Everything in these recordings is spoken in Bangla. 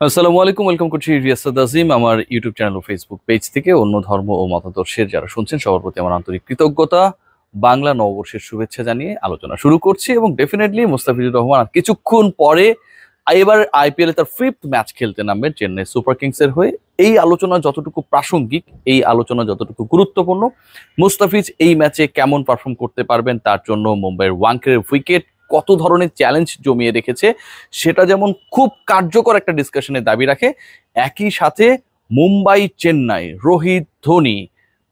আসসালামু আলাইকুম, ওয়েলকাম করছি রিয়াসাদ আজিম আমার ইউটিউব চ্যানেল ও ফেসবুক পেজ থেকে। অন্য ধর্ম ও মতাদর্শের যারা শুনছেন সবার প্রতি আমার আন্তরিক কৃতজ্ঞতা। বাংলা নববর্ষের শুভেচ্ছা জানিয়ে আলোচনা শুরু করছি এবং ডেফিনেটলি মুস্তাফিজুর রহমান আর কিছুক্ষণ পরে এবার আইপিএল এ তার ফিফথ ম্যাচ খেলতে নামবে চেন্নাই সুপার কিংস এর হয়ে। এই আলোচনা যতটুকু প্রাসঙ্গিক, এই আলোচনা যতটুকু গুরুত্বপূর্ণ, মুস্তাফিজ এই ম্যাচে কেমন পারফর্ম করতে পারবেন, তার জন্য মুম্বাইয়ের ওয়াংখেড়ের উইকেট কত ধরনের চ্যালেঞ্জ জমিয়ে রেখেছে সেটা যেমন খুব কার্যকর একটা ডিসকাশনের দাবি রাখে, একই সাথে মুম্বাই চেন্নাই রোহিত ধোনি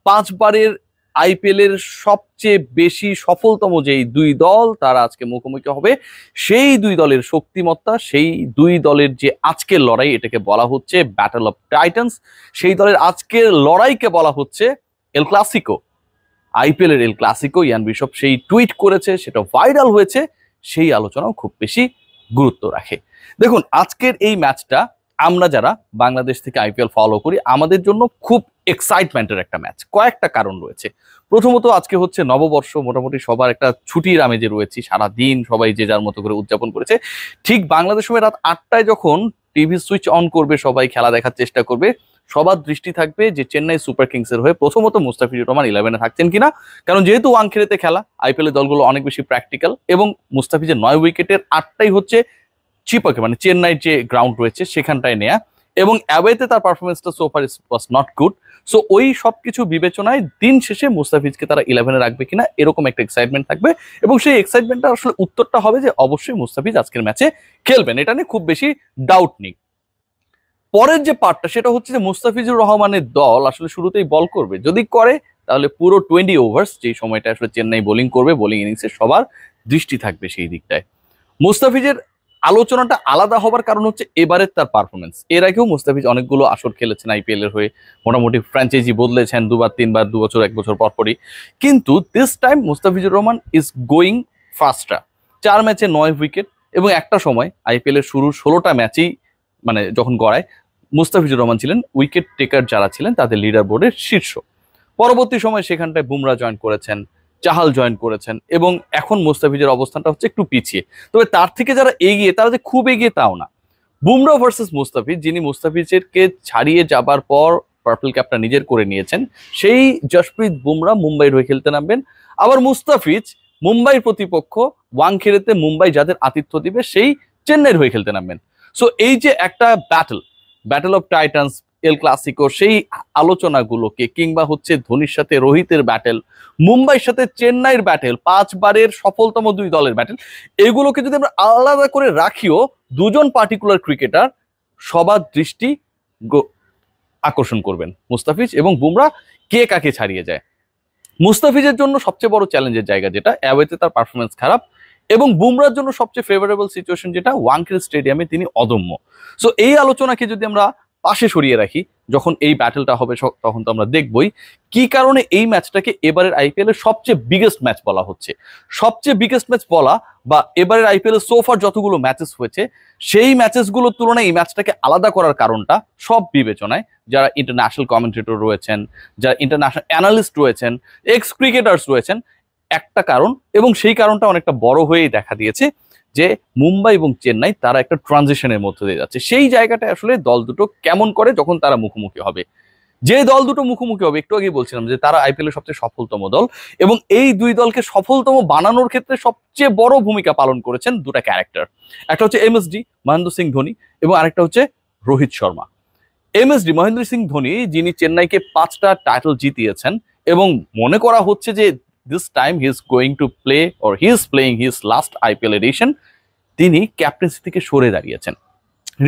পাঁচবারের আইপিএল এর সবচেয়ে বেশি সফলতম যেই দুই দল তারা আজকে মুখোমুখি হবে, সেই দুই দলের শক্তিমত্তা, সেই দুই দলের যে আজকের লড়াই এটাকে বলা হচ্ছে ব্যাটল অফ টাইটান্স। সেই দলের আজকের লড়াইকে বলা হচ্ছে এল ক্লাসিকো, আইপিএল এর এল ক্লাসিকো। ইয়ান বিশপ সেই টুইট করেছে, সেটা ভাইরাল হয়েছে, সেই আলোচনাও খুব বেশি গুরুত্ব রাখে। দেখুন, আজকের এই ম্যাচটা আমরা যারা বাংলাদেশ থেকে আইপিএল ফলো করি আমাদের জন্য খুব এক্সাইটমেন্টের একটা ম্যাচ। কয়েকটা কারণ রয়েছে। প্রথমত, আজকে হচ্ছে নববর্ষ, মোটামুটি সবার একটা ছুটির আমেজে রয়েছে, সারা দিন সবাই যে যার মতো করে উদযাপন করেছে। ঠিক বাংলাদেশ সময় রাত 8টায় যখন টিভি সুইচ অন করবে, সবাই খেলা দেখার চেষ্টা করবে, সবার দৃষ্টি থাকবে যে চেন্নাই সুপার কিংস এর হয়ে প্রথমত মুস্তাফিজুর রহমান 11-এ থাকছেন কিনা। কারণ যেহেতু ওয়াংখেড়েতে খেলা, আইপিএল এর দলগুলো অনেক বেশি প্র্যাকটিক্যাল এবং মুস্তাফিজের 9 উইকেটের 8টাই হচ্ছে চিপাকে, মানে চেন্নাইয়ের যে গ্রাউন্ড রয়েছে সেখানটায় নেয়া, এবং অ্যাওয়েতে তার পারফরমেন্সটা so far was not good. So ওই সবকিছু বিবেচনায় দিন শেষে মুস্তাফিজকে তারা 11-এ রাখবে কিনা এরকম একটা এক্সাইটমেন্ট থাকবে, এবং সেই এক্সাইটমেন্টটা আসলে উত্তরটা হবে যে অবশ্যই মুস্তাফিজ আজকের ম্যাচে খেলবেন, এটা নিয়ে খুব বেশি ডাউট নেই। পরের যে পার্টটা সেটা হচ্ছে যে মুস্তাফিজুর রহমানের দল আসলে শুরুতেই বল করবে, যদি করে তাহলে পুরো 20 ওভার্স যেই সময়টা আসলে চেন্নাই বোলিং করবে, বোলিং ইনিংসে সবার দৃষ্টি থাকবে সেই দিকটায়। মুস্তাফিজের আলোচনাটা আলাদা হবার কারণ হচ্ছে এবারের তার পারফরমেন্স। এর আগেও মুস্তাফিজ অনেকগুলো আসর খেলেছেন আইপিএল এর হয়ে, মোটামুটি ফ্র্যাঞ্চাইজি বদলেছেন দুবার তিনবার, 2 বছর 1 বছর পর পরই। কিন্তু this time Mustafizur Rahman is going ফাস্টার। 4 ম্যাচে 9 উইকেট, এবং একটা সময় আইপিএল এর শুরুর 16টা ম্যাচেই, মানে যখন গড়ায়, মুস্তাফিজুর রহমান ছিলেন উইকেট টেকার যারা ছিলেন তাদের লিডার বোর্ডের শীর্ষ। পরবর্তী সময় সেখানটায় বুমরা জয়েন করেছেন, চাহাল জয়েন করেছেন, এবং এখন মুস্তাফিজের অবস্থানটা হচ্ছে একটু পিছিয়ে। তবে তার থেকে যারা এগিয়ে, তারা যে খুব এগিয়ে তাও না। বুমরা ভার্সেস মুস্তাফিজ, যিনি মুস্তাফিজকে ছাড়িয়ে যাবার পর পার্পল ক্যাপটা নিজের করে নিয়েছেন, সেই জশপ্রীত বুমরা মুম্বাইয়ের হয়ে খেলতে নামবেন। আবার মুস্তাফিজ মুম্বাইয়ের প্রতিপক্ষ ওয়াংখেড়েতে মুম্বাই যাদের আতিথ্য দিবে সেই চেন্নাইয়ের হয়ে খেলতে নামবেন। সো এই যে একটা battle of Titans, El Clasico, সেই আলোচনাগুলোকে, কিংবা হচ্ছে ধোনির সাথে রোহিতের ব্যাটেল, মুম্বাইয়ের সাথে চেন্নাইয়ের ব্যাটেল, 5বারের সফলতম দুই দলের ব্যাটেল, এগুলোকে যদি আমরা আলাদা করে রাখিও, দুজন পার্টিকুলার ক্রিকেটার সবার দৃষ্টি আকর্ষণ করবেন, মুস্তাফিজ এবং বুমরা কে কাকে ছাড়িয়ে যায়। মুস্তাফিজের জন্য সবচেয়ে বড় চ্যালেঞ্জের জায়গা যেটা, অ্যাওয়েতে তার পারফরমেন্স খারাপ, এবং বুমরার জন্য সবচেয়ে ফেভারেবল সিচুয়েশন যেটা, ওয়াংখেড়ে স্টেডিয়ামে তিনি অদম্য। সো এই আলোচনাকে যদি আমরা পাশে সরিয়ে রাখি, যখন এই ব্যাটেলটা হবে তখন তো আমরা দেখবই কি কারণে এই ম্যাচটাকে এবারের আইপিএল এর সবচেয়ে বিগেস্ট ম্যাচ বলা হচ্ছে। সবচেয়ে বিগেস্ট ম্যাচ বলা, বা এবারের আইপিএল এর সোফার যতগুলো ম্যাচেস হয়েছে সেই ম্যাচেসগুলোর তুলনায় এই ম্যাচটাকে আলাদা করার কারণটা সব বিবেচনায় যারা ইন্টারন্যাশনাল কমেন্টেটর রয়েছেন, যারা ইন্টারন্যাশনাল অ্যানালিস্ট রয়েছেন, এক্স ক্রিকেটার্স রয়েছেন, একটা কারণ, এবং সেই কারণটা অনেকটা বড় হয়েই দেখা দিয়েছে, যে মুম্বাই এবং চেন্নাই তারা একটা ট্রানজিশনের মধ্যে দিয়ে যাচ্ছে। সেই জায়গাটা আসলে দল দুটো কেমন করে যখন তারা মুখোমুখি হবে। যে দল দুটো মুখোমুখি হবে, একটু আগে বলছিলাম যে তারা আইপিএল এর সবচেয়ে সফলতম দল, এবং এই দুই দলকে সফলতম বানানোর ক্ষেত্রে সবচেয়ে বড় ভূমিকা পালন করেছেন দুটা ক্যারেক্টার। একটা হচ্ছে এমএসডি মহেন্দ্র সিং ধোনি, এবং আরেকটা হচ্ছে রোহিত শর্মা। এমএসডি মহেন্দ্র সিং ধোনি, যিনি চেন্নাইকে 5টা টাইটেল জিতিয়েছেন, এবং মনে করা হচ্ছে যে this time he is going to play or he is playing his last IPL edition, তিনি ক্যাপ্টেন্সি থেকে সরে দাঁড়িয়েছেন।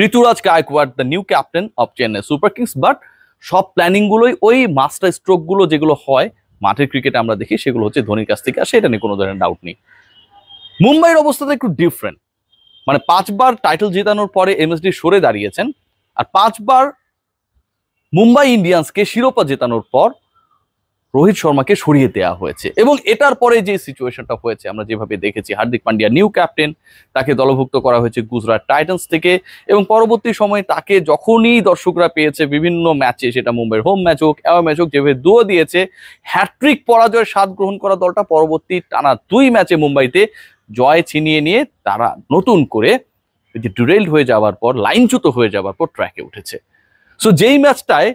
Ruturaj Gaikwad the new captain of Chennai super Kings, but সব প্ল্যানিং গুলোই, ওই মাস্টার স্ট্রোক গুলো যেগুলো হয় মাঠের ক্রিকেটে আমরা দেখি, সেগুলো হচ্ছে ধোনির কাছ থেকে আসে, এটা নিয়ে কোনো ধরনের ডাউট নেই। মুম্বাইয়ের অবস্থাটা একটু ডিফারেন্ট, মানে 5বার টাইটেল জেতানোর পরে এমএসডি সরে দাঁড়িয়েছেন, আর 5বার মুম্বাই ইন্ডিয়ান্সকে শিরোপা জেতানোর পর রোহিত শর্মাকে সরিয়ে দেওয়া হয়েছে। এবং এটার পরে যে সিচুয়েশনটা হয়েছে আমরা যেভাবে দেখেছি, হার্দিক পান্ডিয়া নিউ ক্যাপ্টেন, তাকে দলভুক্ত করা হয়েছে গুজরাট টাইটান্স থেকে, এবং পরবর্তী সময়ে তাকে যখনই দর্শকরা পেয়েছে বিভিন্ন ম্যাচে, সেটা মুম্বাইয়ের হোম ম্যাচ হোক অ্যাওয়ে ম্যাচ হোক, যেভাবে দুয়ো দিয়েছে, হ্যাট্রিক পরাজয়ের স্বাদ গ্রহণ করা দলটা পরবর্তী টানা 2 ম্যাচে মুম্বাইতে জয় ছিনিয়ে নিয়ে তারা নতুন করে ডিরেইলড হয়ে যাওয়ার পর, লাইনচ্যুত হয়ে যাওয়ার পর ট্র্যাকে উঠেছে। সো যেই ম্যাচটায়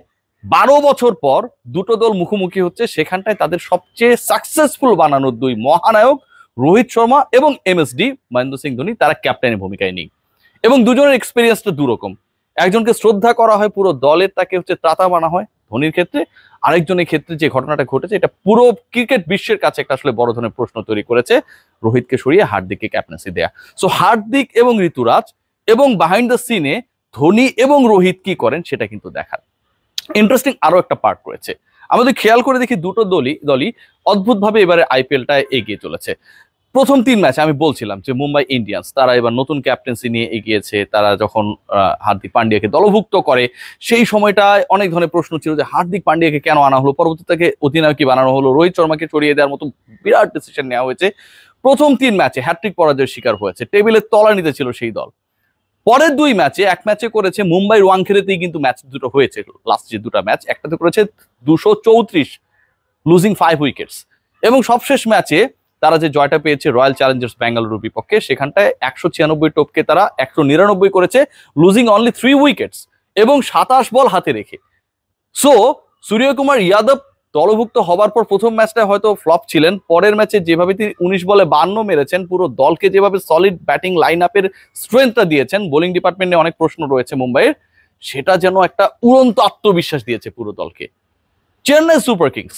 12 বছর পর দুটো দল মুখোমুখি হচ্ছে, সেখানটায় তাদের সবচেয়ে সাকসেসফুল বানানো দুই মহানায়ক রোহিত শর্মা এবং MSD মহেন্দ্র সিং ধোনি, তারা ক্যাপ্টেনের ভূমিকায় নেই। এবং দুজনের এক্সপিরিয়েন্সটা দুরকম। একজনকে শ্রদ্ধা করা হয়, পুরো দলের তাকে ত্রাতা মানা হয় ধোনির ক্ষেত্রে। আরেকজনের ক্ষেত্রে যে ঘটনাটা ঘটেছে, এটা পুরো ক্রিকেট বিশ্বের কাছে একটা আসলে বড় ধরনের প্রশ্ন তৈরি করেছে, রোহিতকে সরিয়ে হার্দিককে ক্যাপ্টেন্সি দেয়া। সো হার্দিক এবং ঋতুরাজ এবং বিহাইন্ড দ্য সিনে ধোনি এবং রোহিত কি করেন সেটা কিন্তু দেখার ইন্টারেস্টিং আরো একটা পার্ট রয়েছে। আমাদের খেয়াল করে দেখি দুটো দলই অদ্ভুতভাবে এবারে আইপিএলটা এগিয়ে চলেছে। প্রথম 3 ম্যাচে আমি বলছিলাম যে মুম্বাই ইন্ডিয়ান্স তারা এবার নতুন ক্যাপ্টেন্সি নিয়ে এগিয়েছে। তারা যখন হার্দিক পান্ডিয়াকে দলভুক্ত করে, সেই সময়টায় অনেক ধরনের প্রশ্ন ছিল যে হার্দিক পান্ডিয়াকে কেন আনা হলো, পরবর্তীতে তাকে অধিনায়ক কি বানানো হলো, রোহিত শর্মাকে সরিয়ে দেওয়ার মতো বিরাট ডিসিশন নেওয়া হয়েছে। প্রথম 3 ম্যাচে হ্যাট্রিক পরাজয়ের শিকার হয়েছে, টেবিলের তলানিতে ছিল সেই দল। পরের 2 ম্যাচে, এক ম্যাচে করেছে মুম্বাইয়ের ওয়াংখেড়েতেই কিন্তু ম্যাচ দুটো হয়েছে, লাস্ট যে দুটো ম্যাচ, একটাতে করেছে 234 লুজিং 5 উইকেটস, এবং সবশেষ ম্যাচে তারা যে জয়টা পেয়েছে রয়্যাল চ্যালেঞ্জার্স ব্যাঙ্গালুরুর বিপক্ষে, সেখানটায় 196 টপকে তারা 199 করেছে, লুজিং অনলি 3 উইকেটস এবং 27 বল হাতে রেখে। সো সূর্যকুমার যাদব দলভুক্ত হবার পর প্রথম ম্যাচটা হয়তো ফ্লপ ছিলেন, পরের ম্যাচে যেভাবে তিনি 19 বলে 52 মেরেছেন, পুরো দলকে যেভাবে সলিড ব্যাটিং লাইন আপের স্ট্রেংথটা দিয়েছেন, বোলিং ডিপার্টমেন্টে অনেক প্রশ্ন রয়েছে মুম্বাইয়ের, সেটা যেন একটা উড়ন্ত আত্মবিশ্বাস দিয়েছে পুরো দলকে। চেন্নাই সুপার কিংস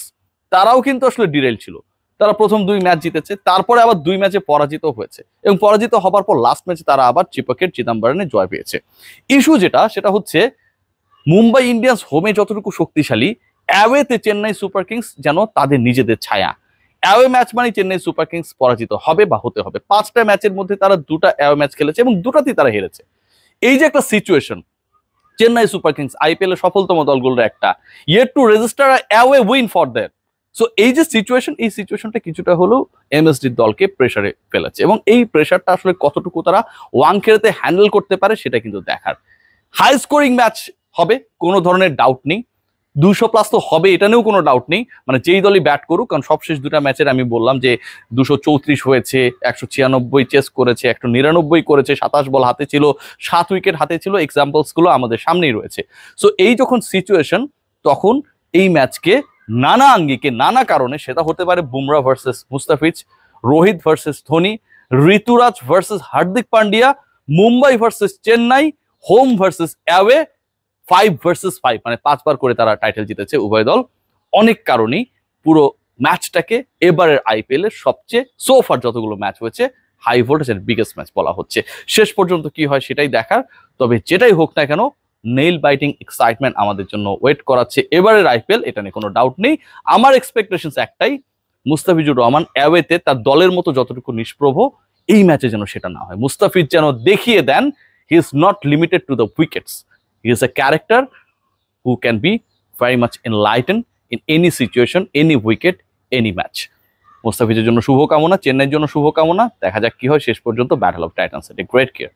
তারাও কিন্তু আসলে ডিরেল ছিল, তারা প্রথম 2 ম্যাচ জিতেছে, তারপরে আবার 2 ম্যাচে পরাজিত হয়েছে, এবং পরাজিত হবার পর লাস্ট ম্যাচে তারা আবার চিপকেট চিদাম্বরমে জয় পেয়েছে। ইস্যু সেটা হচ্ছে মুম্বাই ইন্ডিয়ান্স হোমে যতটুকু শক্তিশালী, অ্যাওয়েতে চেন্নাই সুপার কিংস যেন তাদের নিজেদের ছায়া। অ্যাওয়ে ম্যাচ মানে চেন্নাই সুপার কিংস পরাজিত হবে বা হতে হবে। 5টা ম্যাচের মধ্যে তারা 2টা অ্যাওয়ে ম্যাচ খেলেছে এবং 2টাতেই তারা হেরেছে। এই যে একটা situation, Chennai super kings IPL এর সফলতম দলগুলোর একটা, yet to register away win for them. So এই যে সিচুয়েশন, এই সিচুয়েশনটা কিছুটা হলেও এমএসডির দলকে প্রেসারে ফেলেছে, এবং এই প্রেসারটা আসলে কতটুকু তারা ওয়াংখেড়েতে হ্যান্ডেল করতে পারে সেটা কিন্তু দেখার। হাই স্কোরিং ম্যাচ হবে, কোনো ধরনের ডাউট নেই, 200+ তো হবে, এটা নিয়েও কোনো ডাউট নেই। মানে যেই দলই ব্যাট করুক, কারণ সবশেষ 2টা ম্যাচের আমি বললাম যে 234 হয়েছে, 196 চেস করেছে, 199 করেছে, 27 বল হাতে ছিল, 7 উইকেট হাতে ছিল, এক্সাম্পলস গুলো আমাদের সামনেই রয়েছে। সো এই যখন সিচুয়েশন, তখন এই ম্যাচকে নানা আঙ্গিকে, নানা কারণে, সেটা হতে পারে Bumrah versus Mustafiz, Rohit versus Dhoni, Ruturaj versus Hardik Pandya, Mumbai versus Chennai, home versus away, 5 versus 5, মানে 5 বার করে তারা টাইটেল জিতেছে উভয় দল। অনেক কারণেই পুরো ম্যাচটাকে এবারের আইপিএল এর সবচেয়ে সোফার যতগুলো ম্যাচ হয়েছে হাই ভোল্টেজ এর বিগেস্ট ম্যাচ বলা হচ্ছে। শেষ পর্যন্ত কি হয় সেটাই দেখার। তবে যেটাই হোক না কেন, নেইল বাইটিং এক্সাইটমেন্ট আমাদের জন্য ওয়েট করাচ্ছে এবারের আইপিএল, এটা নিয়ে কোনো ডাউট নেই। আমার এক্সপেকটেশনস একটাই, মুস্তাফিজুর রহমান অ্যাওয়েতে তার দলের মতো যতটুকু নিষ্প্রভ, এই ম্যাচে যেন সেটা না হয়। মুস্তাফিজ যেন দেখিয়ে দেন he is not limited to the wickets, he is a character who can be very much enlightened in any situation, any wicket, any match. মুস্তাফিজের জন্য শুভকামনা, চেন্নাইয়ের জন্য শুভকামনা। দেখা যাক কি হয় শেষ পর্যন্ত। Battle of Titans, a great care.